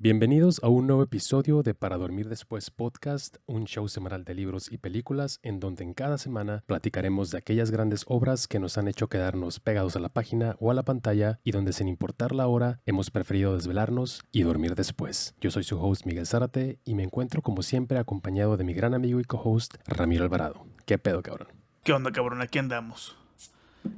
Bienvenidos a un nuevo episodio de Para Dormir Después Podcast, un show semanal de libros y películas en donde en cada semana platicaremos de aquellas grandes obras que nos han hecho quedarnos pegados a la página o a la pantalla y donde sin importar la hora hemos preferido desvelarnos y dormir después. Yo soy su host Miguel Zárate y me encuentro como siempre acompañado de mi gran amigo y co-host Ramiro Alvarado. ¿Qué pedo, cabrón? ¿Qué onda, cabrón? Aquí andamos.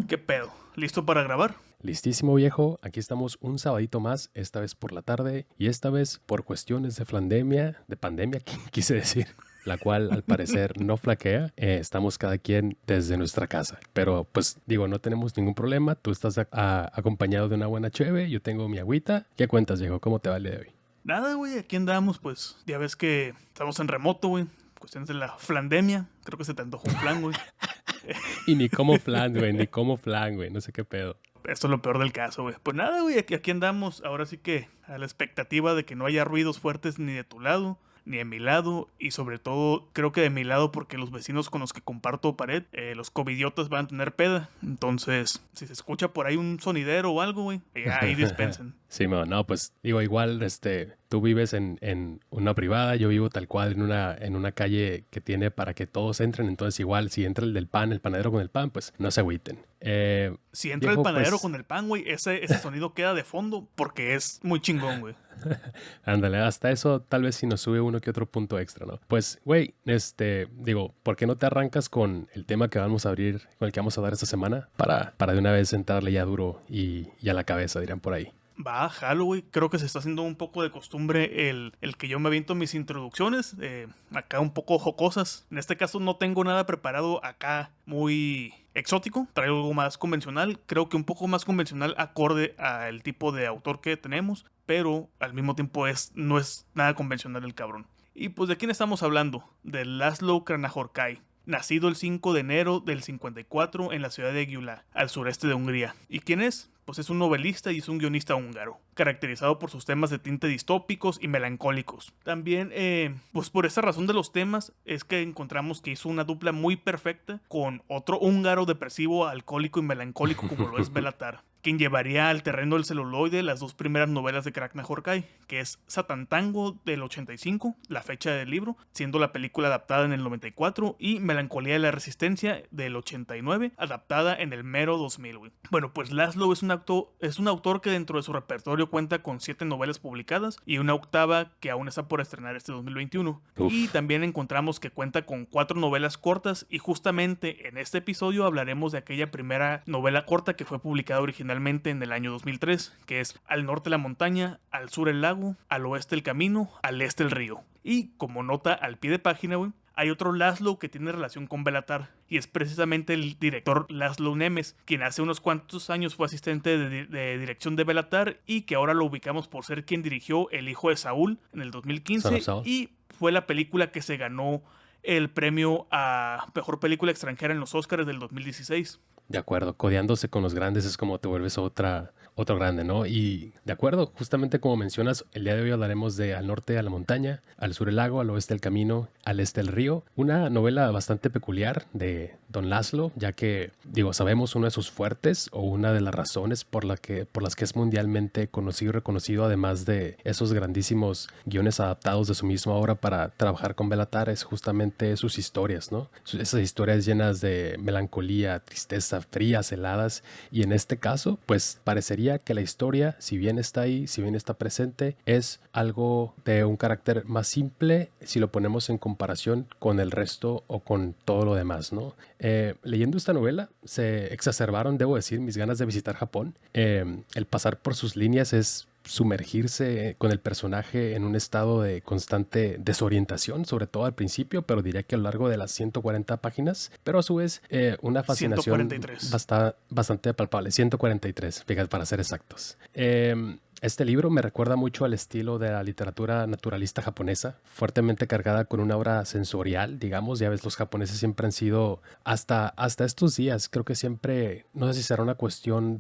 ¿Qué pedo? ¿Listo para grabar? Listísimo, viejo. Aquí estamos un sabadito más, esta vez por la tarde y esta vez por cuestiones de pandemia, quise decir, la cual al parecer no flaquea. Estamos cada quien desde nuestra casa. Pero pues digo, no tenemos ningún problema. Tú estás acompañado de una buena cheve, yo tengo mi agüita. ¿Qué cuentas, viejo? ¿Cómo te va el día de hoy? Nada, güey, aquí andamos, pues. Ya ves que estamos en remoto, güey. Cuestiones de la flandemia. Creo que se te antojó un flan, güey. Y ni como flan, güey. No sé qué pedo. Esto es lo peor del caso, güey. Pues nada, güey, aquí andamos. Ahora sí que a la expectativa de que no haya ruidos fuertes ni de tu lado, ni de mi lado. Y sobre todo, creo que de mi lado porque los vecinos con los que comparto pared, los covidiotas van a tener peda. Entonces, si se escucha por ahí un sonidero o algo, güey, ahí dispensen. Sí, no, pues digo, igual, tú vives en una privada, yo vivo tal cual en una calle que tiene para que todos entren, entonces igual, si entra el panadero con el pan, pues no se agüiten. Si entra viejo, el panadero pues, con el pan, güey, ese sonido queda de fondo porque es muy chingón, güey. ándale, hasta eso tal vez si nos sube uno que otro punto extra, ¿no? Pues, güey, digo, ¿por qué no te arrancas con el tema que vamos a abrir, con el que vamos a dar esta semana? Para de una vez entrarle ya duro y a la cabeza, dirán por ahí. Va, jalo, güey. Creo que se está haciendo un poco de costumbre el que yo me aviento mis introducciones. Acá un poco jocosas. En este caso no tengo nada preparado acá muy exótico. Traigo algo más convencional. Creo que un poco más convencional acorde al tipo de autor que tenemos. Pero al mismo tiempo no es nada convencional el cabrón. Y pues, ¿de quién estamos hablando? De László Kranjhorkai. Nacido el 5 de enero del 54 en la ciudad de Gyula, al sureste de Hungría. ¿Y quién es? Pues es un novelista y es un guionista húngaro, caracterizado por sus temas de tinte distópicos y melancólicos. También, pues por esa razón de los temas, es que encontramos que hizo una dupla muy perfecta con otro húngaro depresivo, alcohólico y melancólico como lo es Béla Tarr, quien llevaría al terreno del celuloide las dos primeras novelas de Kranjhorkai, que es Satantango del 85, la fecha del libro, siendo la película adaptada en el 94, y Melancolía de la Resistencia del 89, adaptada en el mero 2000, güey. Bueno, pues László es un autor que dentro de su repertorio cuenta con 7 novelas publicadas y una octava que aún está por estrenar este 2021. Uf. Y también encontramos que cuenta con 4 novelas cortas y justamente en este episodio hablaremos de aquella primera novela corta que fue publicada originalmente en el año 2003, que es Al norte la montaña, al sur el lago, al oeste el camino, al este el río. Y como nota al pie de página, güey, hay otro László que tiene relación con Béla Tarr, y es precisamente el director László Nemes, quien hace unos cuantos años fue asistente de dirección de Béla Tarr y que ahora lo ubicamos por ser quien dirigió El hijo de Saúl en el 2015 y fue la película que se ganó el premio a Mejor Película Extranjera en los Oscars del 2016. De acuerdo, codeándose con los grandes es como te vuelves otro grande, ¿no? Y de acuerdo, justamente como mencionas, el día de hoy hablaremos de Al norte a la montaña, al sur el lago, al oeste el camino, al este el río. Una novela bastante peculiar de Don László, ya que, digo, sabemos uno de sus fuertes o una de las razones por las que es mundialmente conocido y reconocido, además de esos grandísimos guiones adaptados de su misma obra para trabajar con Béla Tarr, es justamente sus historias, ¿no? Esas historias llenas de melancolía, tristeza, frías, heladas, y en este caso, pues parecería que la historia, si bien está ahí, si bien está presente, es algo de un carácter más simple si lo ponemos en comparación con el resto o con todo lo demás, ¿no? Leyendo esta novela, se exacerbaron, debo decir, mis ganas de visitar Japón. El pasar por sus líneas es sumergirse con el personaje en un estado de constante desorientación, sobre todo al principio, pero diría que a lo largo de las 140 páginas, pero a su vez una fascinación 143. Bastante palpable, 143, fíjate, para ser exactos. Este libro me recuerda mucho al estilo de la literatura naturalista japonesa, fuertemente cargada con una aura sensorial, digamos. Ya ves, los japoneses siempre han sido, hasta estos días, creo que siempre, no sé si será una cuestión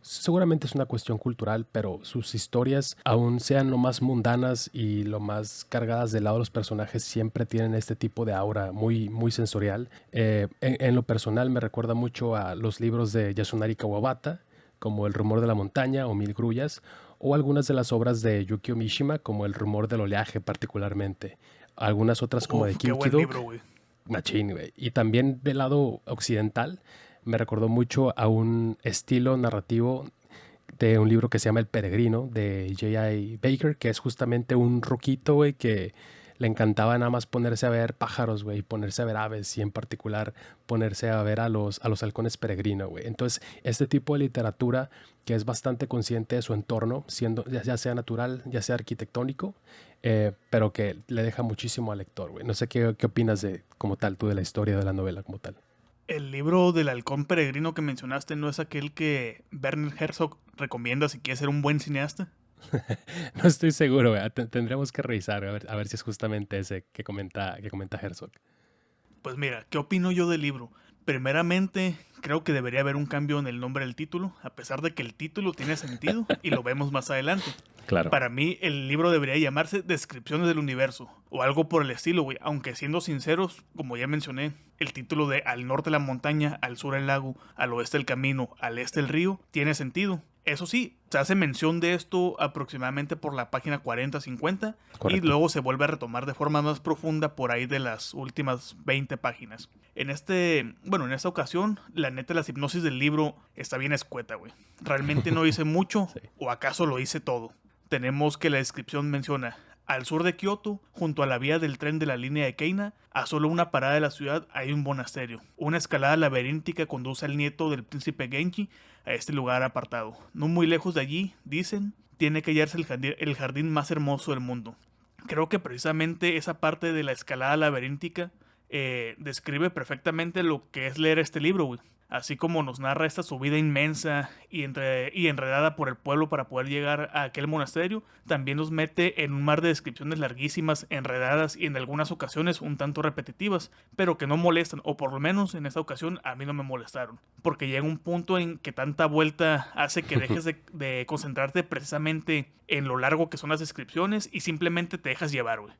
seguramente es una cuestión cultural, pero sus historias, aún sean lo más mundanas y lo más cargadas del lado de los personajes, siempre tienen este tipo de aura muy, muy sensorial. En lo personal me recuerda mucho a los libros de Yasunari Kawabata, como El rumor de la montaña o Mil grullas, o algunas de las obras de Yukio Mishima, como El rumor del oleaje particularmente. Algunas otras como de Qué buen Kinkidou, libro, güey. machín, güey. Y también del lado occidental me recordó mucho a un estilo narrativo de un libro que se llama El Peregrino de J.I. Baker, que es justamente un roquito, güey, que le encantaba nada más ponerse a ver pájaros, güey, ponerse a ver aves y en particular ponerse a ver a los halcones peregrino, güey. Entonces, este tipo de literatura que es bastante consciente de su entorno, siendo ya sea natural, ya sea arquitectónico, pero que le deja muchísimo al lector, güey. No sé qué opinas de, como tal, tú de la historia de la novela como tal. El libro del halcón peregrino que mencionaste no es aquel que Werner Herzog recomienda si quieres ser un buen cineasta. No estoy seguro, güey. Tendremos que revisar a ver si es justamente ese que comenta Herzog. Pues mira, ¿qué opino yo del libro? Primeramente, creo que debería haber un cambio en el nombre del título, a pesar de que el título tiene sentido y lo vemos más adelante. Claro. Para mí, el libro debería llamarse Descripciones del Universo, o algo por el estilo, güey. Aunque siendo sinceros, como ya mencioné, el título de Al norte la montaña, al sur el lago, al oeste el camino, al este el río, tiene sentido. Eso sí, se hace mención de esto aproximadamente por la página 40-50 y luego se vuelve a retomar de forma más profunda por ahí de las últimas 20 páginas. En esta ocasión, la neta, la hipnosis del libro está bien escueta, güey. Realmente no hice mucho, sí. O acaso lo hice todo. Tenemos que la descripción menciona: al sur de Kioto, junto a la vía del tren de la línea de Keina, a solo una parada de la ciudad hay un monasterio. Una escalada laberíntica conduce al nieto del príncipe Genji a este lugar apartado. No muy lejos de allí, dicen, tiene que hallarse el jardín más hermoso del mundo. Creo que precisamente esa parte de la escalada laberíntica describe perfectamente lo que es leer este libro, güey. Así como nos narra esta subida inmensa y enredada por el pueblo para poder llegar a aquel monasterio, también nos mete en un mar de descripciones larguísimas, enredadas y en algunas ocasiones un tanto repetitivas, pero que no molestan, o por lo menos en esta ocasión a mí no me molestaron, porque llega un punto en que tanta vuelta hace que dejes de concentrarte precisamente en lo largo que son las descripciones y simplemente te dejas llevar, güey.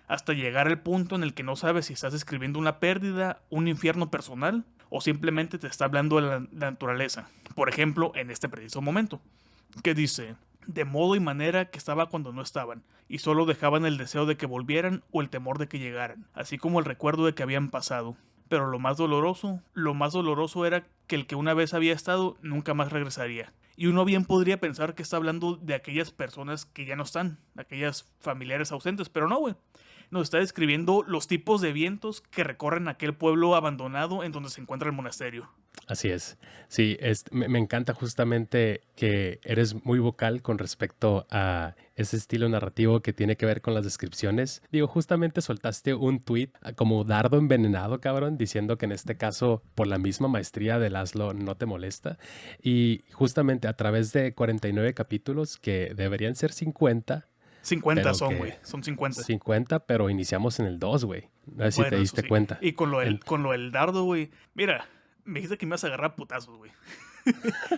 Hasta llegar al punto en el que no sabes si estás escribiendo una pérdida, un infierno personal, o simplemente te está hablando de la naturaleza. Por ejemplo, en este preciso momento, que dice: de modo y manera que estaba cuando no estaban, y solo dejaban el deseo de que volvieran o el temor de que llegaran, así como el recuerdo de que habían pasado. Pero lo más doloroso era que el que una vez había estado nunca más regresaría. Y uno bien podría pensar que está hablando de aquellas personas que ya no están, aquellas familiares ausentes, pero no, güey. Nos está describiendo los tipos de vientos que recorren aquel pueblo abandonado en donde se encuentra el monasterio. Así es. Sí, me encanta justamente que eres muy vocal con respecto a ese estilo narrativo que tiene que ver con las descripciones. Digo, justamente soltaste un tweet como dardo envenenado, cabrón, diciendo que en este caso, por la misma maestría de Laszlo, no te molesta. Y justamente a través de 49 capítulos, que deberían ser 50, 50 son, güey. Son 50. 50, pero iniciamos en el 2, güey. A ver si te diste cuenta. Y con lo del dardo, güey. Mira, me dijiste que me ibas a agarrar putazos, güey.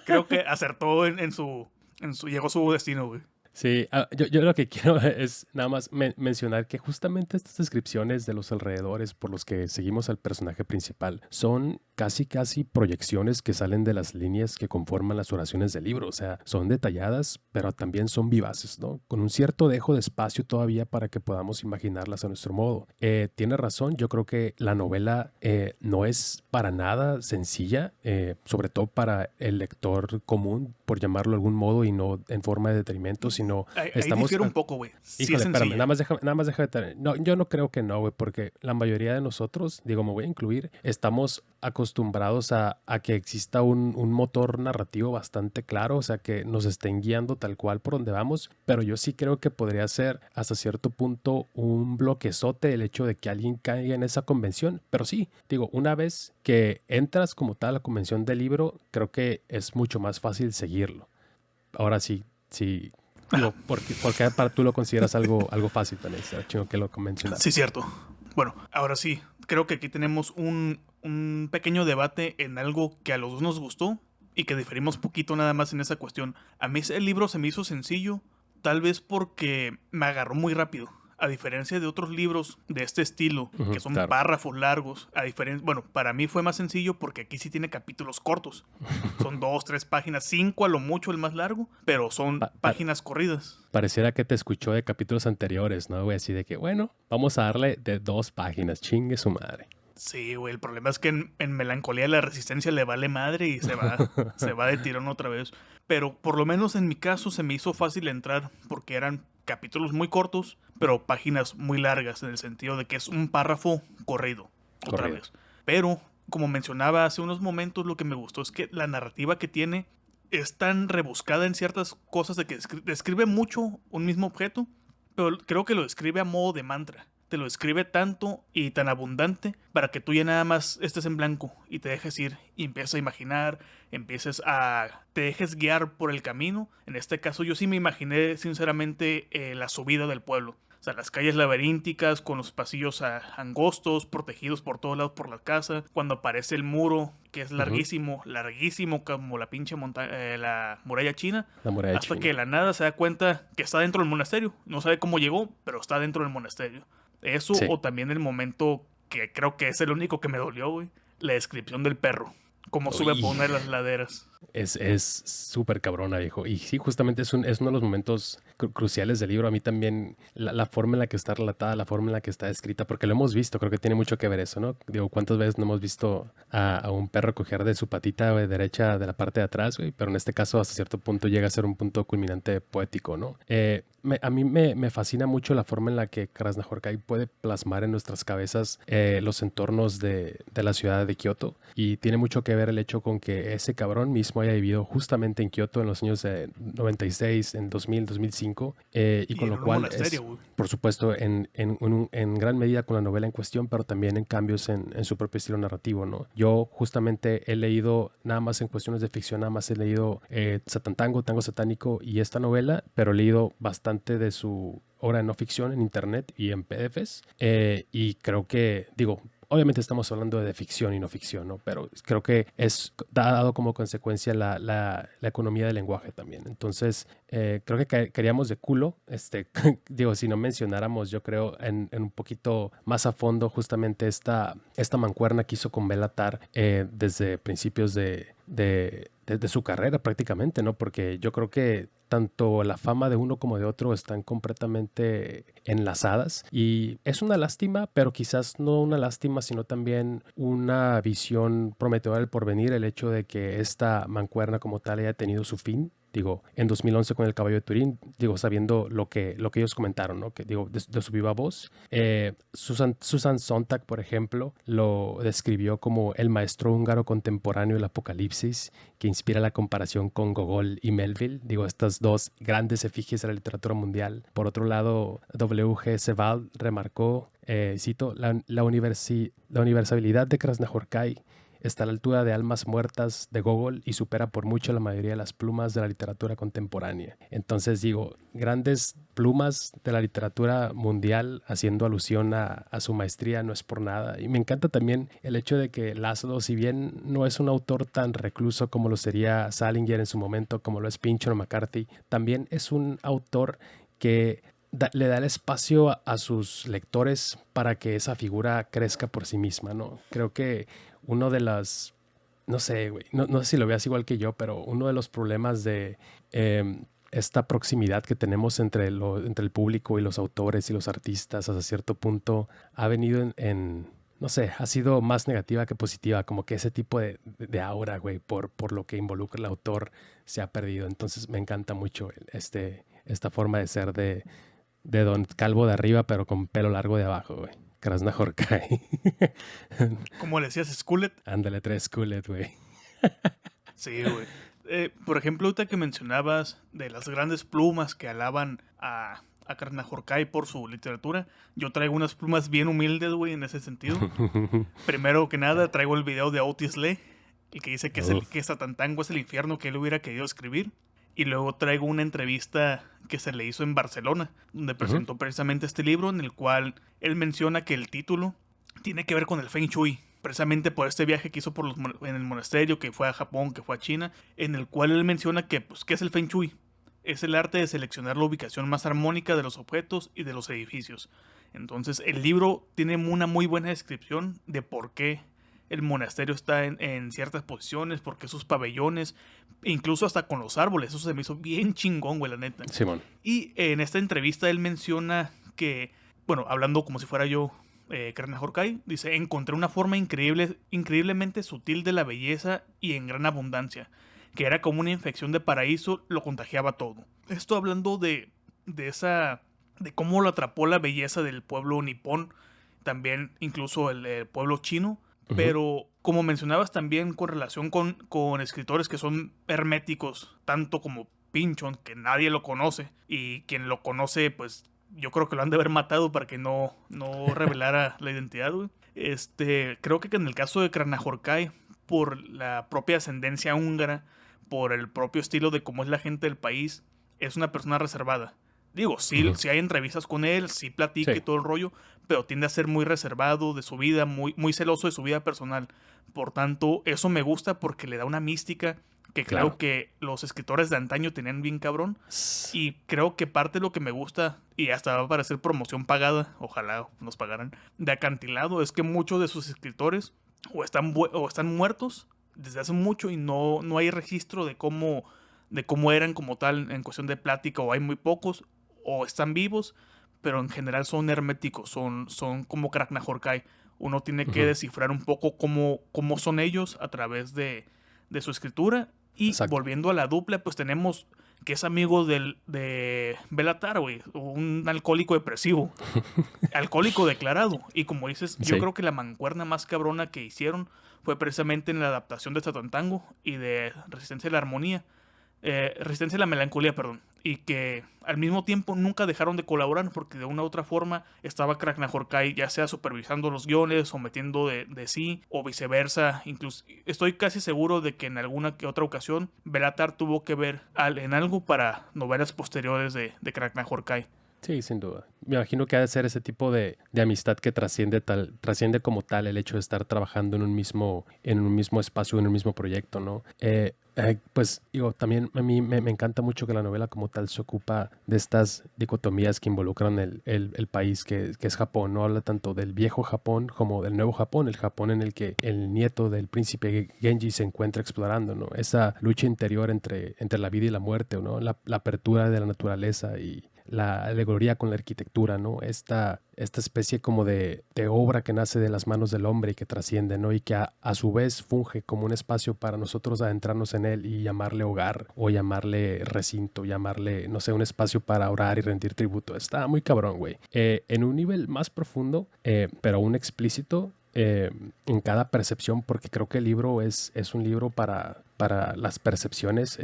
Creo que acertó llegó a su destino, güey. Sí, yo lo que quiero es nada más mencionar que justamente estas descripciones de los alrededores por los que seguimos al personaje principal son casi proyecciones que salen de las líneas que conforman las oraciones del libro. O sea, son detalladas, pero también son vivaces, ¿no? Con un cierto dejo de espacio todavía para que podamos imaginarlas a nuestro modo. Tiene razón, yo creo que la novela no es para nada sencilla, sobre todo para el lector común, por llamarlo de algún modo, y no en forma de detrimento, sino ahí difiere un poco, güey. Sí, híjole, espérame, nada más déjame. No, yo no creo que no, güey, porque la mayoría de nosotros, digo, me voy a incluir, estamos acostumbrados a que exista un motor narrativo bastante claro, o sea, que nos estén guiando tal cual por donde vamos, pero yo sí creo que podría ser hasta cierto punto un bloquezote el hecho de que alguien caiga en esa convención, pero sí, digo, una vez que entras como tal a la convención del libro, creo que es mucho más fácil seguirlo. Ahora sí, digo, porque para tú lo consideras algo fácil también, chingo que lo mencionas. Sí, cierto. Bueno, ahora sí, creo que aquí tenemos un pequeño debate en algo que a los dos nos gustó y que diferimos poquito nada más en esa cuestión. A mí el libro se me hizo sencillo, tal vez porque me agarró muy rápido. a diferencia de otros libros de este estilo, que son claro. párrafos largos, bueno, para mí fue más sencillo porque aquí sí tiene capítulos cortos. Son 2, 3 páginas, 5 a lo mucho el más largo, pero son páginas corridas. Pareciera que te escuchó de capítulos anteriores, ¿no, güey? Así de que, bueno, vamos a darle de 2 páginas, chingue su madre. Sí, güey, el problema es que en Melancolía la Resistencia le vale madre y se va de tirón otra vez. Pero por lo menos en mi caso se me hizo fácil entrar porque eran capítulos muy cortos, pero páginas muy largas, en el sentido de que es un párrafo corrido, otra vez. Pero, como mencionaba hace unos momentos, lo que me gustó es que la narrativa que tiene es tan rebuscada en ciertas cosas de que describe mucho un mismo objeto, pero creo que lo describe a modo de mantra. Te lo escribe tanto y tan abundante para que tú ya nada más estés en blanco y te dejes ir y empieces a imaginar, te dejes guiar por el camino. En este caso yo sí me imaginé sinceramente la subida del pueblo. O sea, las calles laberínticas con los pasillos angostos, protegidos por todos lados por la casa. Cuando aparece el muro, que es larguísimo, larguísimo como la pinche la muralla china. La muralla hasta china. que de la nada se da cuenta que está dentro del monasterio. No sabe cómo llegó, pero está dentro del monasterio. Eso, sí. O también el momento que creo que es el único que me dolió, güey. La descripción del perro. Cómo sube por una de las laderas. Es súper cabrona, viejo. Y sí, justamente es uno de los momentos cruciales del libro. A mí también, la forma en la que está relatada, la forma en la que está escrita, porque lo hemos visto, creo que tiene mucho que ver eso, ¿no? Digo, ¿cuántas veces no hemos visto a un perro coger de su patita derecha de la parte de atrás, güey? Pero en este caso, hasta cierto punto, llega a ser un punto culminante poético, ¿no? A mí me fascina mucho la forma en la que Krasnahorkai puede plasmar en nuestras cabezas los entornos de la ciudad de Kioto. Y tiene mucho que ver el hecho con que ese cabrón mismo haya vivido justamente en Kioto en los años 96, en 2000, 2005. Y con lo cual es, por supuesto, en gran medida con la novela en cuestión, pero también en cambios en su propio estilo narrativo, ¿no? Yo justamente he leído, nada más en cuestiones de ficción, nada más he leído Satantango, Tango Satánico y esta novela, pero he leído bastante de su obra de no ficción en internet y en PDFs. Y creo que, digo, obviamente estamos hablando de ficción y no ficción, ¿no? Pero creo que es dado como consecuencia la economía del lenguaje también. Entonces, creo que caeríamos de culo, digo, si no mencionáramos, yo creo, en un poquito más a fondo justamente esta mancuerna que hizo con Bélatar desde principios de su carrera prácticamente, ¿no? Porque yo creo que tanto la fama de uno como de otro están completamente enlazadas y es una lástima, pero quizás no una lástima, sino también una visión prometedora del porvenir, el hecho de que esta mancuerna como tal haya tenido su fin. Digo, en 2011 con El Caballo de Turín, digo, sabiendo lo que ellos comentaron, ¿no? Que digo, de su viva voz. Susan Sontag, por ejemplo, lo describió como el maestro húngaro contemporáneo del Apocalipsis, que inspira la comparación con Gogol y Melville. Digo, estas dos grandes efigies de la literatura mundial. Por otro lado, W.G. Sebald remarcó, cito, la universalidad de Krasnahorkai está a la altura de Almas Muertas de Gogol y supera por mucho la mayoría de las plumas de la literatura contemporánea. Entonces digo, grandes plumas de la literatura mundial haciendo alusión a su maestría no es por nada. Y me encanta también el hecho de que Laszlo, si bien no es un autor tan recluso como lo sería Salinger en su momento, como lo es Pynchon o McCarthy, también es un autor que le da el espacio a sus lectores para que esa figura crezca por sí misma, ¿no? Creo que uno de las, no sé, güey, no sé si lo veas igual que yo, pero uno de los problemas de esta proximidad que tenemos entre el público y los autores y los artistas hasta cierto punto ha venido no sé, ha sido más negativa que positiva, como que ese tipo de aura, güey, por lo que involucra el autor se ha perdido. Entonces me encanta mucho esta forma de ser de Don Calvo de arriba, pero con pelo largo de abajo, güey. Krasnahorkai. ¿Cómo le decías? ¿Skullet? Ándale, 3 Skullet, güey. Sí, güey. Por ejemplo, ahorita que mencionabas de las grandes plumas que alaban a Krasnahorkai por su literatura, yo traigo unas plumas bien humildes, güey, en ese sentido. Primero que nada, traigo el video de Otis Lee, el que dice que Satantango es el infierno que él hubiera querido escribir. Y luego traigo una entrevista que se le hizo en Barcelona, donde presentó precisamente este libro, en el cual él menciona que el título tiene que ver con el Feng Shui, precisamente por este viaje que hizo en el monasterio, que fue a Japón, que fue a China, en el cual él menciona que, pues, ¿qué es el Feng Shui? es el arte de seleccionar la ubicación más armónica de los objetos y de los edificios. Entonces, el libro tiene una muy buena descripción de por qué el monasterio está en ciertas posiciones, por qué sus pabellones, incluso hasta con los árboles. Eso se me hizo bien chingón, güey, la neta. Simón. Y en esta entrevista él menciona que, bueno, hablando como si fuera yo, Krasna Horkai, dice: encontré una forma increíblemente sutil de la belleza y en gran abundancia, que era como una infección de paraíso, lo contagiaba todo. Esto hablando de cómo lo atrapó la belleza del pueblo nipón, también incluso el pueblo chino, pero como mencionabas también con relación con escritores que son herméticos, tanto como Pynchon, que nadie lo conoce, y quien lo conoce, pues yo creo que lo han de haber matado para que no revelara la identidad, güey. Creo que en el caso de Krasna Horkai, por la propia ascendencia húngara, por el propio estilo de cómo es la gente del país, es una persona reservada. Digo, sí, sí hay entrevistas con él, sí platica y todo el rollo, pero tiende a ser muy reservado de su vida, muy, muy celoso de su vida personal. Por tanto, eso me gusta porque le da una mística que creo que los escritores de antaño tenían bien cabrón. Y creo que parte de lo que me gusta, y hasta va a parecer promoción pagada, ojalá nos pagaran, de Acantilado, es que muchos de sus escritores o están muertos desde hace mucho y no hay registro de cómo eran como tal en cuestión de plática, o hay muy pocos, o están vivos, pero en general son herméticos, son como Krasna Horkai. Uno tiene que descifrar un poco cómo son ellos a través de su escritura. Y volviendo a la dupla, pues tenemos que es amigo de Belatar, güey, un alcohólico depresivo, alcohólico declarado. Y como dices, yo creo que la mancuerna más cabrona que hicieron fue precisamente en la adaptación de Tatantango y de Resistencia a la Armonía. Resistencia a la Melancolía, perdón. Y que al mismo tiempo nunca dejaron de colaborar, porque de una u otra forma estaba Krasna Horkai ya sea supervisando los guiones o metiendo de sí, o viceversa. Incluso estoy casi seguro de que en alguna que otra ocasión Belatar tuvo que ver en algo para novelas posteriores de Krasna Horkai. Sí, sin duda. Me imagino que ha de ser ese tipo de amistad que trasciende como tal el hecho de estar trabajando en un mismo espacio, en un mismo proyecto, ¿no? Pues digo, también a mí me encanta mucho que la novela como tal se ocupa de estas dicotomías que involucran el país que es Japón. No habla tanto del viejo Japón como del nuevo Japón, el Japón en el que el nieto del príncipe Genji se encuentra explorando, ¿no? Esa lucha interior entre la vida y la muerte, ¿no? La apertura de la naturaleza y la alegoría con la arquitectura, ¿no? Esta especie como de obra que nace de las manos del hombre y que trasciende, ¿no? Y que a su vez funge como un espacio para nosotros adentrarnos en él y llamarle hogar, o llamarle recinto, llamarle, no sé, un espacio para orar y rendir tributo. Está muy cabrón, güey. En un nivel más profundo, pero aún explícito, en cada percepción, porque creo que el libro es un libro para las percepciones.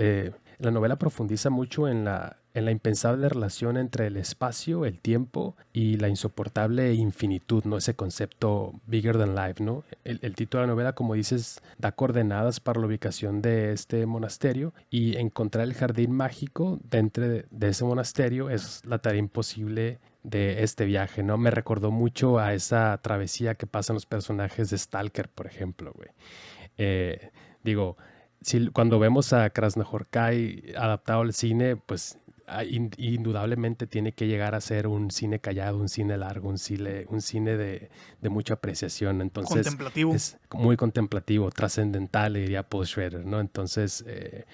La novela profundiza mucho en la impensable relación entre el espacio, el tiempo y la insoportable infinitud, ¿no? Ese concepto bigger than life, ¿no? El título de la novela, como dices, da coordenadas para la ubicación de este monasterio, y encontrar el jardín mágico dentro de ese monasterio es la tarea imposible de este viaje, ¿no? Me recordó mucho a esa travesía que pasan los personajes de Stalker, por ejemplo, güey. Digo, cuando vemos a Krasna Horkai adaptado al cine, pues indudablemente tiene que llegar a ser un cine callado, un cine largo, un cine de mucha apreciación. Entonces, contemplativo. Es muy contemplativo, trascendental, diría Paul Schrader, ¿no? Entonces,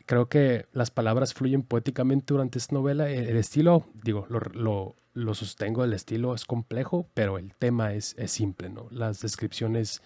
creo que las palabras fluyen poéticamente durante esta novela. El estilo, digo, lo sostengo, el estilo es complejo, pero el tema es simple, ¿no? Las descripciones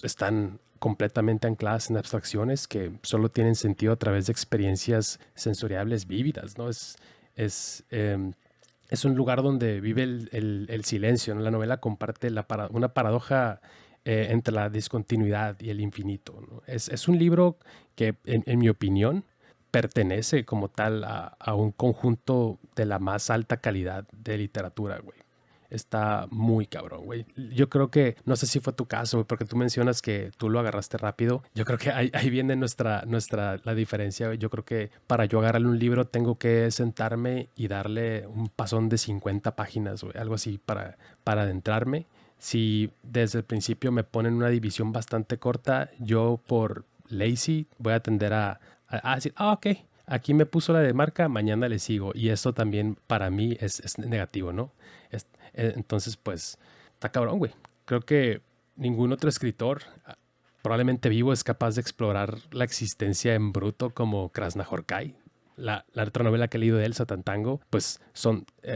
están completamente ancladas en abstracciones que solo tienen sentido a través de experiencias sensoriales vívidas, ¿no? Es un lugar donde vive el silencio, ¿no? La novela comparte una paradoja entre la discontinuidad y el infinito, ¿no? Es un libro que, en mi opinión, pertenece como tal a un conjunto de la más alta calidad de literatura, güey. Está muy cabrón, güey. Yo creo que, no sé si fue tu caso, güey, porque tú mencionas que tú lo agarraste rápido. Yo creo que ahí viene la diferencia, güey. Yo creo que para yo agarrarle un libro tengo que sentarme y darle un pasón de 50 páginas, güey, algo así para adentrarme. Si desde el principio me ponen una división bastante corta, yo por lazy voy a tender a decir, ok, aquí me puso la de marca, mañana le sigo. Y eso también para mí es negativo, ¿no? Entonces, pues, está cabrón, güey. Creo que ningún otro escritor, probablemente vivo, es capaz de explorar la existencia en bruto como Krasnahorkai. La otra novela que he leído de él, Satantango, pues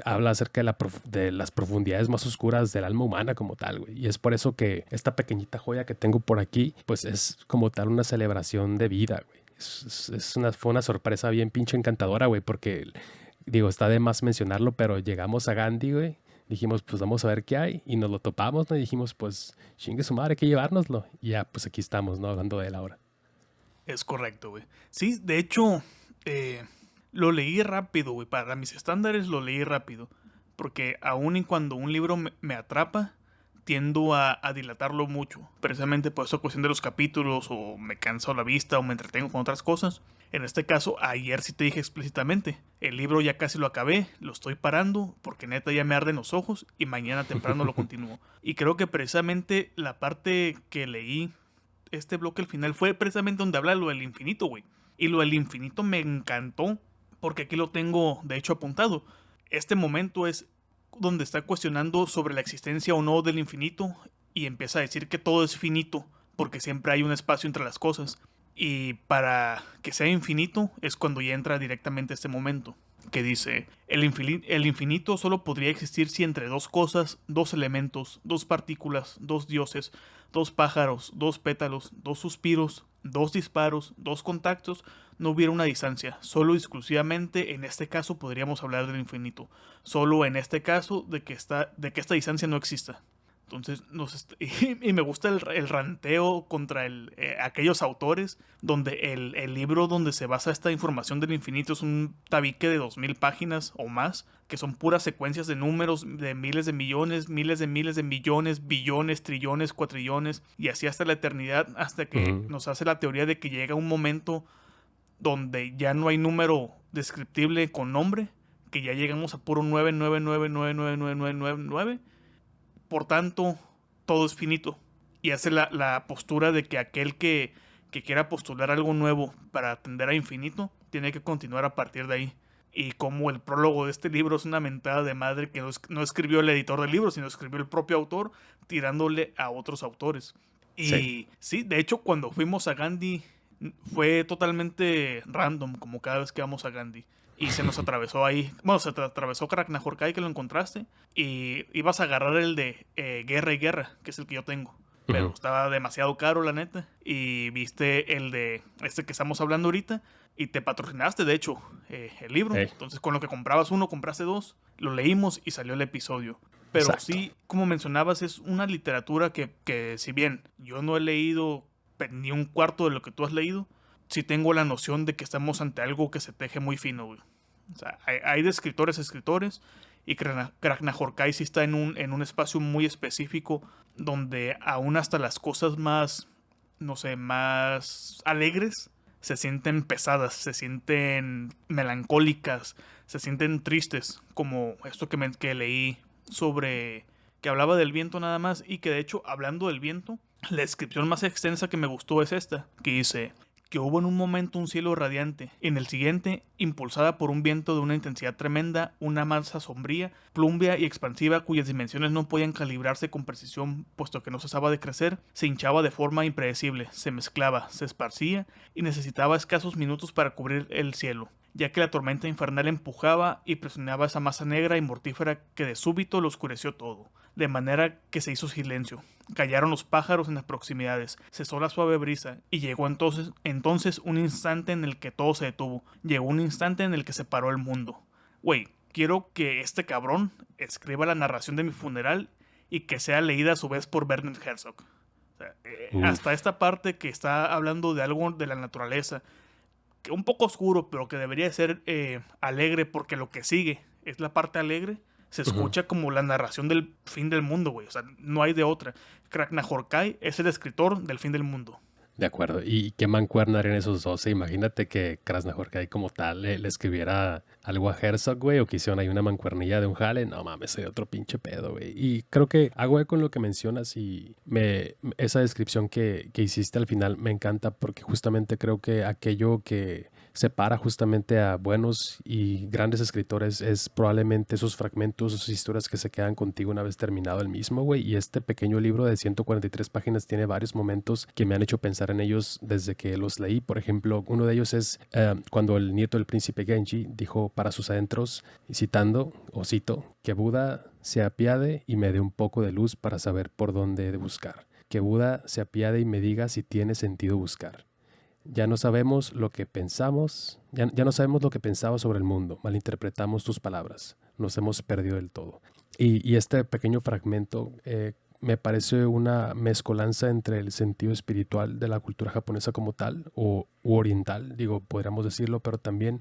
habla acerca de las profundidades más oscuras del alma humana como tal, güey. Y es por eso que esta pequeñita joya que tengo por aquí, pues es como tal una celebración de vida, güey. Fue una sorpresa bien pinche encantadora, güey, porque, digo, está de más mencionarlo, pero llegamos a Gandhi, güey. Dijimos, pues vamos a ver qué hay. Y nos lo topamos, ¿no? Y dijimos, pues chingue su madre, hay que llevárnoslo. Y ya, pues aquí estamos, ¿no? Hablando de él ahora. Es correcto, güey. Sí, de hecho, lo leí rápido, güey. Para mis estándares lo leí rápido. Porque aun y cuando un libro me atrapa, tiendo a dilatarlo mucho. Precisamente por esa cuestión de los capítulos, o me canso la vista, o me entretengo con otras cosas. En este caso, ayer sí te dije explícitamente, el libro ya casi lo acabé, lo estoy parando, porque neta ya me arden los ojos, y mañana temprano lo continúo. Y creo que precisamente la parte que leí, este bloque al final, fue precisamente donde habla lo del infinito, güey. Y lo del infinito me encantó, porque aquí lo tengo, de hecho, apuntado. Este momento es donde está cuestionando sobre la existencia o no del infinito y empieza a decir que todo es finito porque siempre hay un espacio entre las cosas. Y para que sea infinito es cuando ya entra directamente este momento, que dice, el infinito solo podría existir si entre dos cosas, dos elementos, dos partículas, dos dioses, dos pájaros, dos pétalos, dos suspiros, dos disparos, dos contactos, no hubiera una distancia. Solo exclusivamente en este caso podríamos hablar del infinito. Solo en este caso de que esta distancia no exista. Entonces, y me gusta el ranteo contra aquellos autores, donde el libro donde se basa esta información del infinito es un tabique de 2000 páginas o más, que son puras secuencias de números de miles de millones, miles de millones, billones, trillones, cuatrillones, y así hasta la eternidad, hasta que nos hace la teoría de que llega un momento donde ya no hay número descriptible con nombre, que ya llegamos a puro 999999999. Por tanto, todo es finito. Y hace la postura de que aquel que quiera postular algo nuevo para atender a infinito, tiene que continuar a partir de ahí. Y como el prólogo de este libro es una mentada de madre que no escribió el editor del libro, sino escribió el propio autor, tirándole a otros autores. Y sí, de hecho, cuando fuimos a Gandhi, fue totalmente random, como cada vez que vamos a Gandhi. Y se nos atravesó ahí. Bueno, se te atravesó Krasnahorkai, que lo encontraste. Y ibas a agarrar el de Guerra y Guerra, que es el que yo tengo. Pero estaba demasiado caro, la neta. Y viste el de este que estamos hablando ahorita. Y te patrocinaste, de hecho, el libro. Entonces, con lo que comprabas uno, compraste dos. Lo leímos y salió el episodio. Pero exacto, sí, como mencionabas, es una literatura que si bien yo no he leído ni un cuarto de lo que tú has leído, sí tengo la noción de que estamos ante algo que se teje muy fino, güey. O sea, hay de escritores a escritores, y Krasnahorkai sí está en un espacio muy específico donde aún hasta las cosas más, no sé, más alegres se sienten pesadas, se sienten melancólicas, se sienten tristes, como esto que leí sobre, que hablaba del viento nada más, y que de hecho, hablando del viento, la descripción más extensa que me gustó es esta, que dice que hubo en un momento un cielo radiante, en el siguiente, impulsada por un viento de una intensidad tremenda, una masa sombría, plumbea y expansiva cuyas dimensiones no podían calibrarse con precisión, puesto que no cesaba de crecer, se hinchaba de forma impredecible, se mezclaba, se esparcía y necesitaba escasos minutos para cubrir el cielo, ya que la tormenta infernal empujaba y presionaba esa masa negra y mortífera que de súbito lo oscureció todo, de manera que se hizo silencio. Callaron los pájaros en las proximidades, cesó la suave brisa, y llegó entonces un instante en el que todo se detuvo. Llegó un instante en el que se paró el mundo. Güey, quiero que este cabrón escriba la narración de mi funeral y que sea leída a su vez por Werner Herzog. O sea, hasta esta parte que está hablando de algo de la naturaleza, que un poco oscuro, pero que debería ser alegre, porque lo que sigue es la parte alegre. Se escucha como la narración del fin del mundo, güey. O sea, no hay de otra. Krasnahorkai es el escritor del fin del mundo. De acuerdo. ¿Y qué mancuerna harían esos 12? Imagínate que Krasnahorkai como tal le escribiera algo a Herzog, güey, o que hicieron ahí una mancuernilla de un jale. No mames, sería otro pinche pedo, güey. Y creo que hago con lo que mencionas, y esa descripción que hiciste al final me encanta, porque justamente creo que aquello que separa justamente a buenos y grandes escritores es probablemente esos fragmentos, esas historias que se quedan contigo una vez terminado el mismo, güey. Y este pequeño libro de 143 páginas tiene varios momentos que me han hecho pensar en ellos desde que los leí. Por ejemplo, uno de ellos es cuando el nieto del príncipe Genji dijo para sus adentros, y citando, o cito, que Buda se apiade y me dé un poco de luz para saber por dónde he de buscar. Que Buda se apiade y me diga si tiene sentido buscar. Ya no sabemos lo que pensamos, ya no sabemos lo que pensaba sobre el mundo, malinterpretamos tus palabras, nos hemos perdido del todo. Y este pequeño fragmento me parece una mezcolanza entre el sentido espiritual de la cultura japonesa como tal, o oriental, digo, podríamos decirlo, pero también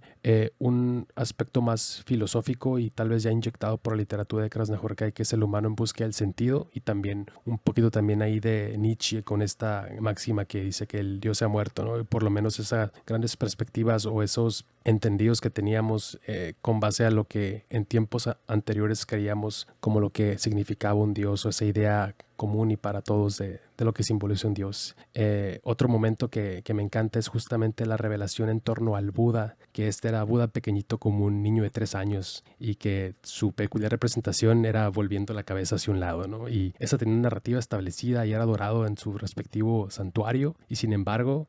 un aspecto más filosófico y tal vez ya inyectado por la literatura de Krasznahorkai, que es el humano en búsqueda del sentido, y también un poquito también ahí de Nietzsche con esta máxima que dice que el Dios se ha muerto, ¿no? Y por lo menos esas grandes perspectivas o esos entendidos que teníamos con base a lo que en tiempos anteriores creíamos como lo que significaba un Dios, o esa idea común y para todos de lo que simboliza un Dios. Otro momento que me encanta es justamente la revelación en torno al Buda, que este era Buda pequeñito como un niño de 3 años y que su peculiar representación era volviendo la cabeza hacia un lado, ¿no? Y esa tenía una narrativa establecida y era adorado en su respectivo santuario, y sin embargo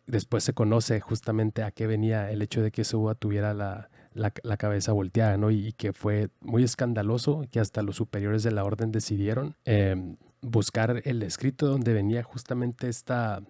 después se conoce justamente a qué venía el hecho de que ese Buda tuviera la cabeza volteada, ¿no? Y que fue muy escandaloso, que hasta los superiores de la orden decidieron buscar el escrito donde venía justamente esta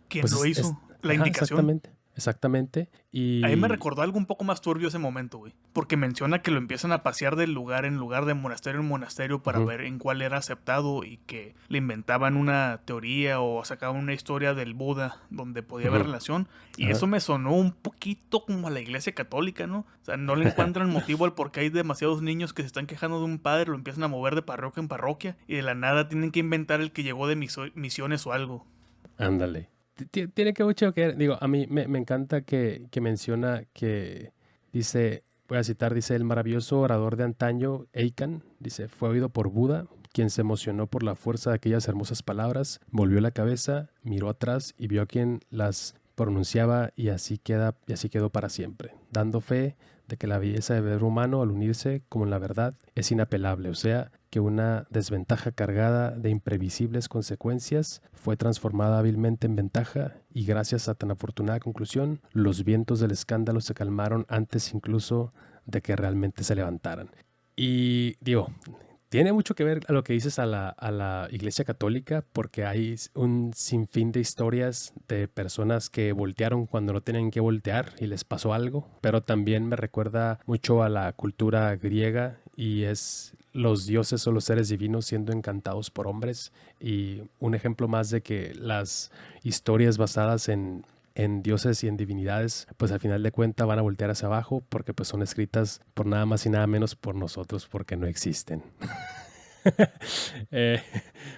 ¿Quién pues lo hizo? La ajá, indicación. exactamente. A mí me Y recordó algo un poco más turbio ese momento, güey. Porque menciona que lo empiezan a pasear del lugar en lugar de monasterio en monasterio para ver en cuál era aceptado, y que le inventaban una teoría o sacaban una historia del Buda donde podía haber relación. Y ajá. eso me sonó un poquito como a la iglesia católica, ¿no? O sea, no le encuentran motivo al por qué hay demasiados niños que se están quejando de un padre, lo empiezan a mover de parroquia en parroquia y de la nada tienen que inventar el que llegó de misiones o algo. Ándale. Tiene que mucho que ver. Digo, a mí me encanta que menciona que dice, voy a citar, dice, el maravilloso orador de antaño, Eikan, dice, fue oído por Buda, quien se emocionó por la fuerza de aquellas hermosas palabras, volvió la cabeza, miró atrás y vio a quien las pronunciaba, y así quedó para siempre, dando fe de que la belleza del ver humano al unirse como en la verdad es inapelable, o sea, que una desventaja cargada de imprevisibles consecuencias fue transformada hábilmente en ventaja, y gracias a tan afortunada conclusión, los vientos del escándalo se calmaron antes incluso de que realmente se levantaran. Y digo, tiene mucho que ver a lo que dices a la Iglesia Católica, porque hay un sinfín de historias de personas que voltearon cuando no tenían que voltear y les pasó algo, pero también me recuerda mucho a la cultura griega, y es los dioses o los seres divinos siendo encantados por hombres, y un ejemplo más de que las historias basadas en dioses y en divinidades, pues al final de cuentas van a voltear hacia abajo porque pues son escritas por nada más y nada menos por nosotros, porque no existen. Eh,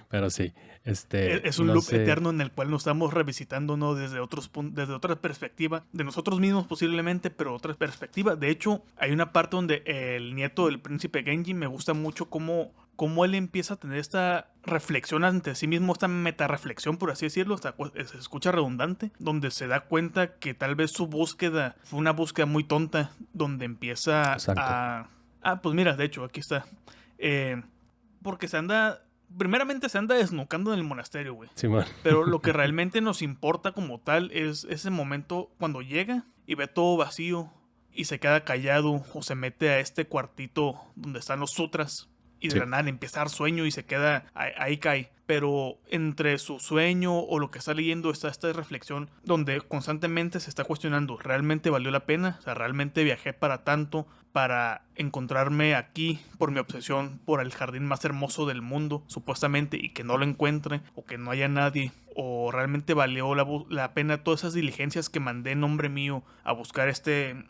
pero sí, Es un no loop sé. eterno en el cual nos estamos revisitando, ¿no? Desde desde otra perspectiva, de nosotros mismos posiblemente, pero otra perspectiva. De hecho, hay una parte donde el nieto del príncipe Genji me gusta mucho cómo él empieza a tener esta reflexión ante sí mismo, esta metarreflexión, por así decirlo, se escucha redundante, donde se da cuenta que tal vez su búsqueda fue una búsqueda muy tonta, donde empieza Exacto. a... Ah, pues mira, de hecho, aquí está. Porque primeramente se anda desnucando en el monasterio, güey. Simón. Pero lo que realmente nos importa como tal es ese momento cuando llega y ve todo vacío y se queda callado, o se mete a este cuartito donde están los sutras y de Sí. la nada le empieza a dar sueño y se queda ahí cae. Pero entre su sueño o lo que está leyendo está esta reflexión donde constantemente se está cuestionando, ¿realmente valió la pena? O sea, ¿realmente viajé para tanto? Para encontrarme aquí por mi obsesión por el jardín más hermoso del mundo, supuestamente, y que no lo encuentre, o que no haya nadie, o realmente valió la pena todas esas diligencias que mandé en nombre mío a buscar este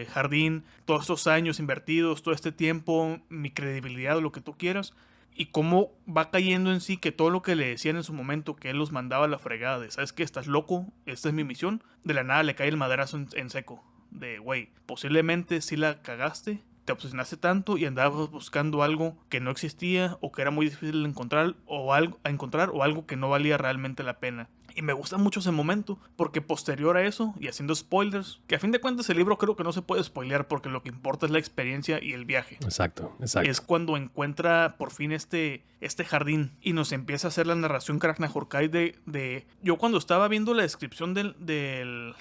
jardín, todos estos años invertidos, todo este tiempo, mi credibilidad o lo que tú quieras. Y cómo va cayendo en sí que todo lo que le decían en su momento, que él los mandaba a la fregada de, ¿sabes qué? ¿Estás loco? Esta es mi misión. De la nada le cae el madrazo en seco. De, güey, posiblemente sí la cagaste, te obsesionaste tanto y andabas buscando algo que no existía o que era muy difícil de encontrar, o algo que no valía realmente la pena. Y me gusta mucho ese momento, porque posterior a eso, y haciendo spoilers, que a fin de cuentas el libro creo que no se puede spoilear, porque lo que importa es la experiencia y el viaje. Exacto. Es cuando encuentra por fin este jardín y nos empieza a hacer la narración Kragna-Jorkai de... Yo cuando estaba viendo la descripción del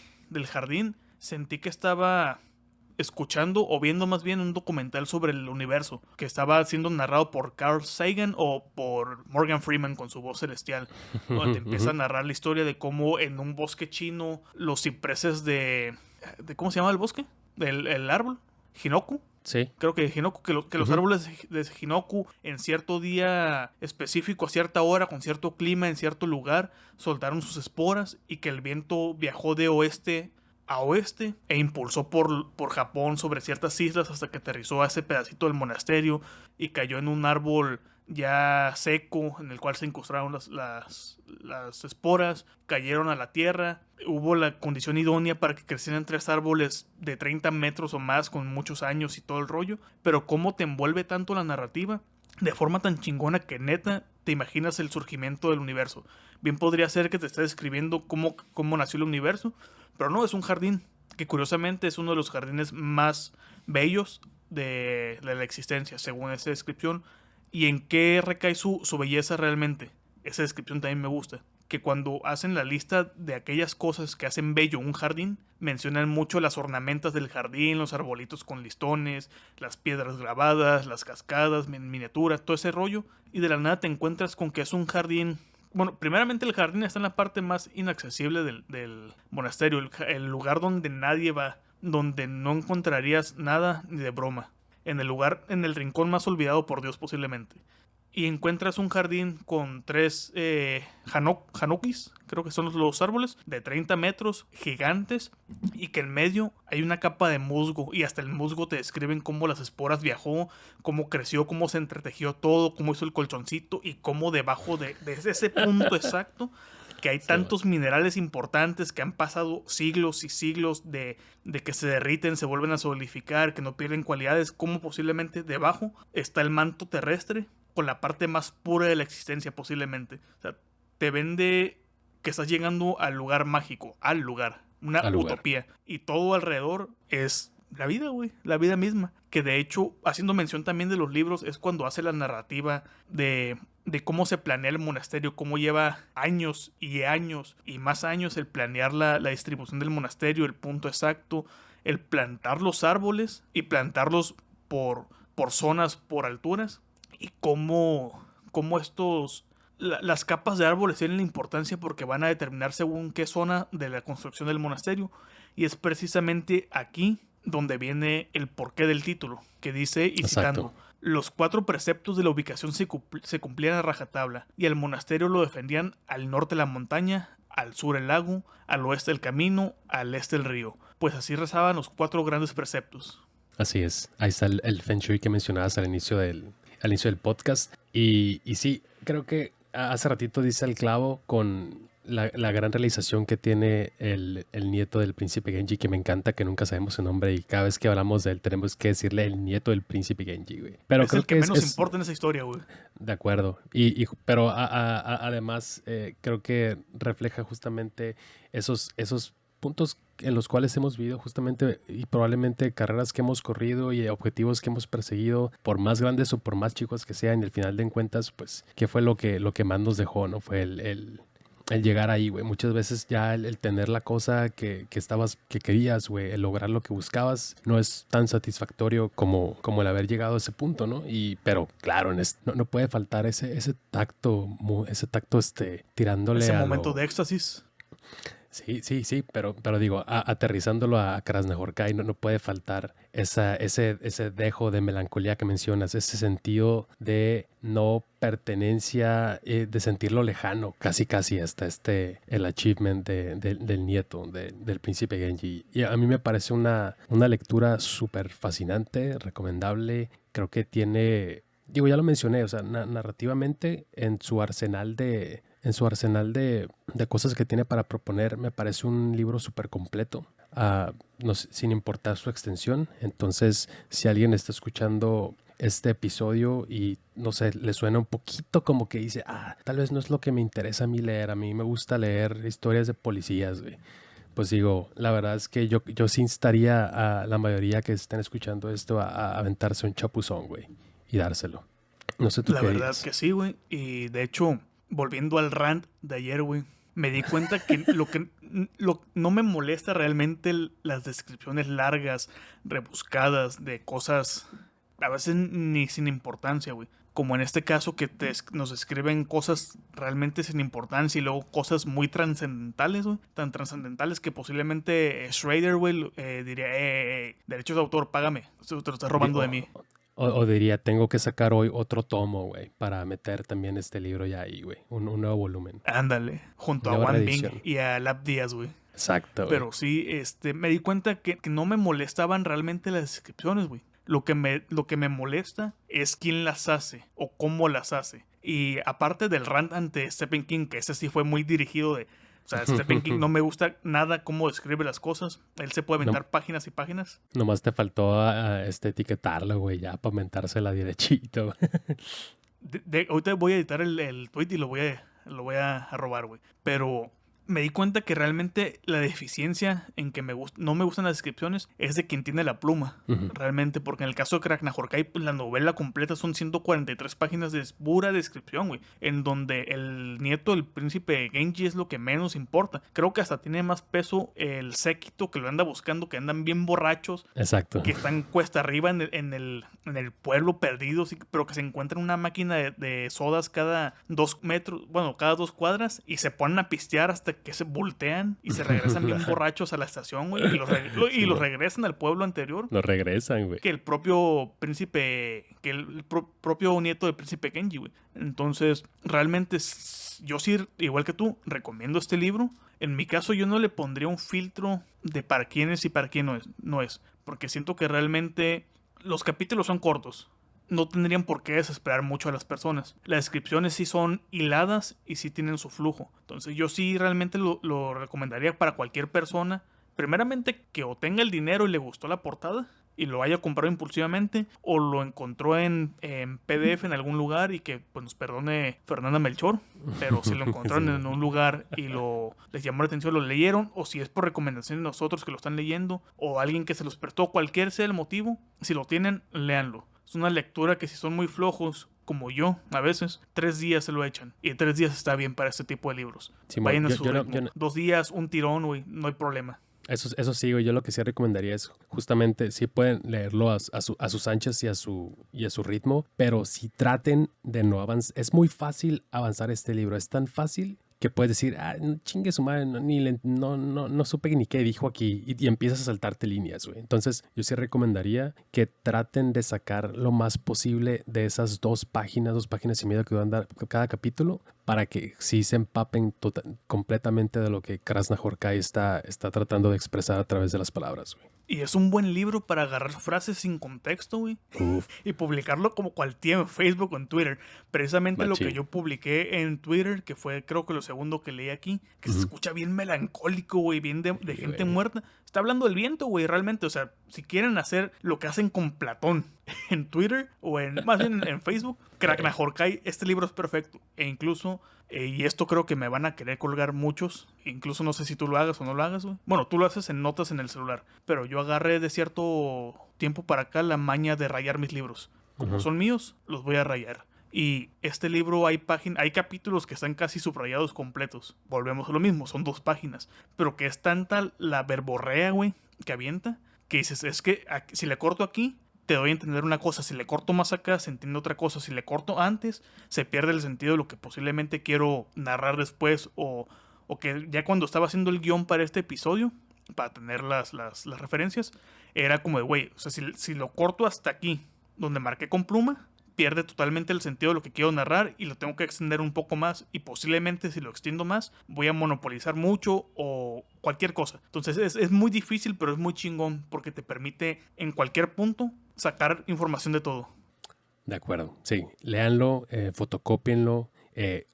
jardín, sentí que estaba escuchando o viendo más bien un documental sobre el universo que estaba siendo narrado por Carl Sagan o por Morgan Freeman con su voz celestial, donde te empieza a narrar la historia de cómo en un bosque chino los cipreses de ¿cómo se llama el bosque? El árbol, Hinoku. Sí. Creo que Hinoku, que los árboles de Hinoku en cierto día específico, a cierta hora, con cierto clima, en cierto lugar, soltaron sus esporas y que el viento viajó de oeste a oeste e impulsó por Japón sobre ciertas islas hasta que aterrizó a ese pedacito del monasterio y cayó en un árbol ya seco en el cual se incrustaron las esporas, cayeron a la tierra, hubo la condición idónea para que crecieran 3 árboles de 30 metros o más con muchos años y todo el rollo, pero cómo te envuelve tanto la narrativa de forma tan chingona que neta te imaginas el surgimiento del universo. Bien podría ser que te esté describiendo cómo nació el universo, pero no, es un jardín que curiosamente es uno de los jardines más bellos de la existencia, según esa descripción. ¿Y en qué recae su belleza realmente? Esa descripción también me gusta. Que cuando hacen la lista de aquellas cosas que hacen bello un jardín, mencionan mucho las ornamentas del jardín, los arbolitos con listones, las piedras grabadas, las cascadas, miniaturas, todo ese rollo. Y de la nada te encuentras con que es un jardín. Bueno, primeramente el jardín está en la parte más inaccesible del monasterio, el lugar donde nadie va, donde no encontrarías nada ni de broma. En el rincón más olvidado por Dios posiblemente. Y encuentras un jardín con 3 hanokis, creo que son los árboles, de 30 metros, gigantes, y que en medio hay una capa de musgo, y hasta el musgo te describen cómo las esporas viajó, cómo creció, cómo se entretejió todo, cómo hizo el colchoncito, y cómo debajo de ese punto exacto, que hay tantos minerales importantes que han pasado siglos y siglos de que se derriten, se vuelven a solidificar, que no pierden cualidades, como posiblemente debajo está el manto terrestre, con la parte más pura de la existencia posiblemente. O sea, te vende que estás llegando al lugar mágico, una utopía. Y todo alrededor es la vida, güey, la vida misma. Que de hecho, haciendo mención también de los libros, es cuando hace la narrativa de cómo se planea el monasterio, cómo lleva años y años y más años el planear la distribución del monasterio, el punto exacto, el plantar los árboles y plantarlos por zonas, por alturas. Y cómo las capas de árboles tienen la importancia porque van a determinar según qué zona de la construcción del monasterio. Y es precisamente aquí donde viene el porqué del título, que dice, y citando, los 4 preceptos de la ubicación se cumplían a rajatabla, y el monasterio lo defendían al norte de la montaña, al sur el lago, al oeste el camino, al este el río. Pues así rezaban los 4 grandes preceptos. Así es. Ahí está el Feng Shui que mencionabas al inicio del podcast. Y sí, creo que hace ratito dice el clavo con la gran realización que tiene el nieto del príncipe Genji, que me encanta, que nunca sabemos su nombre y cada vez que hablamos de él tenemos que decirle el nieto del príncipe Genji, güey. Pero es creo el que menos importa en esa historia, güey. De acuerdo. Pero además creo que refleja justamente esos puntos en los cuales hemos vivido justamente y probablemente carreras que hemos corrido y objetivos que hemos perseguido, por más grandes o por más chicos que sean, y al final de cuentas, pues, ¿qué fue lo que más nos dejó, no? Fue el llegar ahí, güey. Muchas veces ya el tener la cosa que querías, güey, el lograr lo que buscabas, no es tan satisfactorio como el haber llegado a ese punto, ¿no? Pero claro, no puede faltar ese tacto, tirándole ese a momento de éxtasis. Sí, pero digo, aterrizándolo a Krasnahorkai, no puede faltar ese dejo de melancolía que mencionas, ese sentido de no pertenencia, de sentirlo lejano, casi hasta el achievement del nieto, del príncipe Genji. Y a mí me parece una lectura súper fascinante, recomendable. Creo que tiene, digo, ya lo mencioné, o sea, narrativamente en su arsenal de cosas que tiene para proponer, me parece un libro súper completo, no sé, sin importar su extensión. Entonces, si alguien está escuchando este episodio y no sé, le suena un poquito como que dice, tal vez no es lo que me interesa a mí leer, a mí me gusta leer historias de policías, güey. Pues digo, la verdad es que yo sí instaría a la mayoría que estén escuchando esto a aventarse un chapuzón, güey, y dárselo. No sé tú La qué verdad digas. que sí, güey. Y de hecho, volviendo al rant de ayer, güey, me di cuenta que no me molesta realmente las descripciones largas, rebuscadas de cosas, a veces ni sin importancia, güey. Como en este caso que nos escriben cosas realmente sin importancia y luego cosas muy trascendentales, güey. Tan trascendentales que posiblemente Schrader, güey, diría, derechos de autor, págame. Te lo estás Di- robando de mí. O, o diría, tengo que sacar hoy otro tomo, güey, para meter también este libro ya ahí, güey. Un nuevo volumen. Ándale, junto a Nueva Juan Bing reedición. y a Lab Díaz, güey. Exacto, güey. Pero sí, me di cuenta que no me molestaban realmente las descripciones, güey. Lo que me molesta es quién las hace o cómo las hace. Y aparte del rant ante Stephen King, que ese sí fue muy dirigido de... O sea, Stephen King no me gusta nada cómo describe las cosas. Él se puede No, aventar páginas y páginas. nomás te faltó etiquetarlo, güey, ya para mentársela derechito. Ahorita voy a editar el tweet y lo voy a robar, güey. Pero me di cuenta que realmente la deficiencia en que no me gustan las descripciones es de quien tiene la pluma. Ujú. Realmente, porque en el caso de Krasnahorkai, pues la novela completa son 143 páginas de pura descripción, güey. En donde el nieto del príncipe Genji es lo que menos importa. Creo que hasta tiene más peso el séquito que lo anda buscando, que andan bien borrachos, Exacto. que están cuesta arriba en el pueblo perdidos, pero que se encuentran una máquina de sodas cada 2 metros, bueno, cada 2 cuadras, y se ponen a pistear hasta que se voltean y se regresan bien borrachos a la estación, güey, y los Simón. regresan al pueblo anterior. Lo regresan, güey. Que el propio príncipe, que el propio nieto del príncipe Genji, güey. Entonces, realmente, yo sí, igual que tú, recomiendo este libro. En mi caso, yo no le pondría un filtro de para quién es y para quién no es. Porque siento que realmente los capítulos son cortos. No tendrían por qué desesperar mucho a las personas. Las descripciones sí son hiladas y sí tienen su flujo. Entonces yo sí realmente lo recomendaría para cualquier persona. Primeramente que o tenga el dinero y le gustó la portada y lo haya comprado impulsivamente, o lo encontró en PDF en algún lugar y que pues nos perdone Fernanda Melchor, pero si lo encontraron en un lugar y les llamó la atención, lo leyeron, o si es por recomendación de nosotros que lo están leyendo, o alguien que se los prestó, cualquier sea el motivo, si lo tienen, léanlo. Es una lectura que si son muy flojos, como yo, a veces, 3 días se lo echan. Y 3 días está bien para este tipo de libros. Simón, Vayan a yo, su yo no, ritmo. yo no- 2 días, un tirón, güey, no hay problema. Eso sí, güey, yo lo que sí recomendaría es justamente, sí pueden leerlo a sus anchas y a su ritmo, pero si traten de no avanzar. Es muy fácil avanzar este libro, es tan fácil que puedes decir, chingue su madre, no supe ni qué dijo aquí, y empiezas a saltarte líneas, güey. Entonces, yo sí recomendaría que traten de sacar lo más posible de esas 2 páginas y media que van a dar cada capítulo, para que sí se empapen completamente de lo que Krasnahorkai está tratando de expresar a través de las palabras, güey. Y es un buen libro para agarrar frases sin contexto, güey, Uf, y publicarlo como cual tío en Facebook o en Twitter. Precisamente lo que machín. yo publiqué en Twitter, que fue creo que lo segundo que leí aquí, que se escucha bien melancólico, güey, bien de Sí, gente güey. muerta. Está hablando del viento, güey, realmente. O sea, si quieren hacer lo que hacen con Platón en Twitter o más bien en Facebook, Krasnahorkai, este libro es perfecto. E incluso, y esto creo que me van a querer colgar muchos, incluso no sé si tú lo hagas o no lo hagas, güey. Bueno, tú lo haces en notas en el celular, pero yo agarré de cierto tiempo para acá la maña de rayar mis libros. Como Ujú. son míos, los voy a rayar. Y este libro hay capítulos que están casi subrayados completos. Volvemos a lo mismo, son 2 páginas. Pero que es tanta la verborrea, güey, que avienta, que dices, es que si le corto aquí, te doy a entender una cosa. Si le corto más acá, se entiende otra cosa. Si le corto antes, se pierde el sentido de lo que posiblemente quiero narrar después. O que ya cuando estaba haciendo el guión para este episodio, para tener las referencias, era como de, güey, o sea, si lo corto hasta aquí, donde marqué con pluma, pierde totalmente el sentido de lo que quiero narrar y lo tengo que extender un poco más, y posiblemente si lo extiendo más voy a monopolizar mucho o cualquier cosa. Entonces es muy difícil, pero es muy chingón porque te permite en cualquier punto sacar información de todo. De acuerdo, sí. Léanlo, fotocópienlo,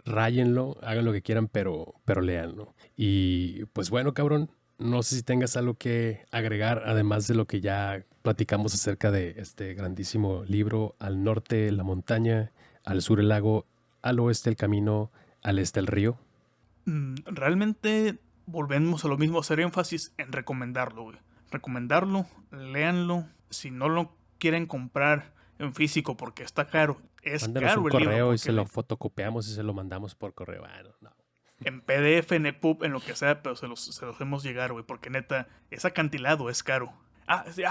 ráyenlo, hagan lo que quieran, pero léanlo. Y pues bueno, cabrón, no sé si tengas algo que agregar, además de lo que ya platicamos acerca de este grandísimo libro, Al norte la montaña, al sur el lago, al oeste el camino, al este el río. Realmente volvemos a lo mismo, hacer énfasis en recomendarlo, güey. Recomendarlo, léanlo. Si no lo quieren comprar en físico porque está caro, es Mándenos caro un el libro. correo y porque se lo fotocopiamos y se lo mandamos por correo. Ah, no. En PDF, en EPUB, en lo que sea, pero se los hacemos llegar, güey. Porque neta, es acantilado, es caro. Sí.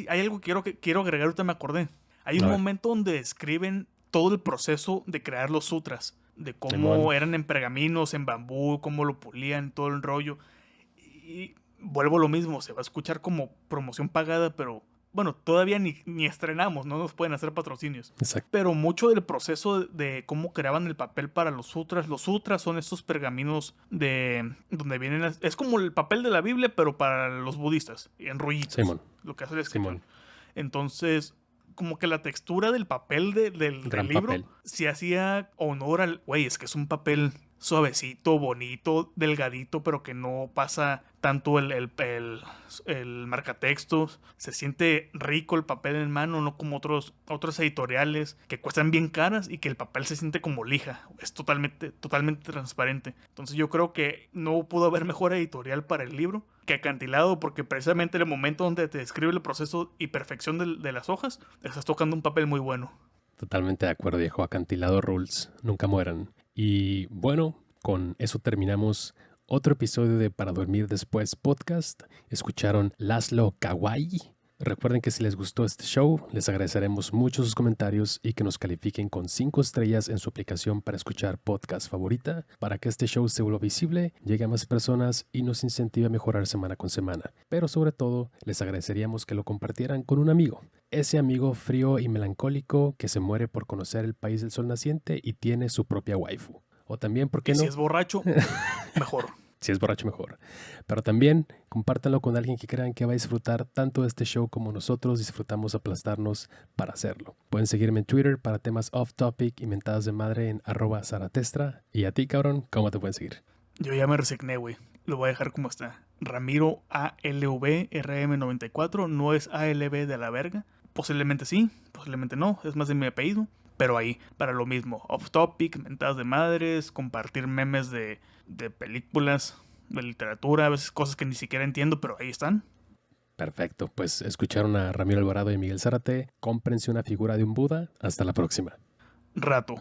Hay algo que quiero agregar, ahorita me acordé. Hay un A ver. momento donde describen todo el proceso de crear los sutras. De cómo Simón. eran en pergaminos, en bambú, cómo lo pulían, todo el rollo. Y vuelvo a lo mismo, se va a escuchar como promoción pagada, pero bueno, todavía ni estrenamos, no nos pueden hacer patrocinios. Exacto. Pero mucho del proceso de cómo creaban el papel para los sutras son estos pergaminos de donde vienen, es como el papel de la Biblia, pero para los budistas, en rollitos, Simón. lo que hace el escritor. Simón. Entonces, como que la textura del papel del Gran libro papel. se hacía honor al, güey, es que es un papel suavecito, bonito, delgadito, pero que no pasa tanto el marcatextos. Se siente rico el papel en mano, no como otros editoriales que cuestan bien caras y que el papel se siente como lija. Es totalmente transparente. Entonces yo creo que no pudo haber mejor editorial para el libro que Acantilado, porque precisamente en el momento donde te describe el proceso y perfección de las hojas, estás tocando un papel muy bueno. Totalmente de acuerdo, viejo. Acantilado rules. Nunca mueran. Y bueno, con eso terminamos otro episodio de Para Dormir Después podcast. Escucharon Laszlo Kawai. Recuerden que si les gustó este show, les agradeceremos mucho sus comentarios y que nos califiquen con 5 estrellas en su aplicación para escuchar podcast favorita, para que este show se vuelva visible, llegue a más personas y nos incentive a mejorar semana con semana. Pero sobre todo, les agradeceríamos que lo compartieran con un amigo. Ese amigo frío y melancólico que se muere por conocer el país del sol naciente y tiene su propia waifu. O también, ¿por qué no? Si es borracho, mejor. Si es borracho, mejor. Pero también compártanlo con alguien que crean que va a disfrutar tanto de este show como nosotros disfrutamos aplastarnos para hacerlo. Pueden seguirme en Twitter para temas off topic y mentadas de madre en @zaratestra. Y a ti, cabrón, ¿cómo te pueden seguir? Yo ya me resigné, güey. Lo voy a dejar como está. Ramiro ALVRM94. No es ALB de la verga. Posiblemente sí, posiblemente no. Es más de mi apellido. Pero ahí, para lo mismo. Off topic, mentadas de madres, compartir memes de películas, de literatura, a veces cosas que ni siquiera entiendo, pero ahí están. Perfecto, pues escucharon a Ramiro Alvarado y Miguel Zárate. Cómprense una figura de un Buda. Hasta la próxima. Rato.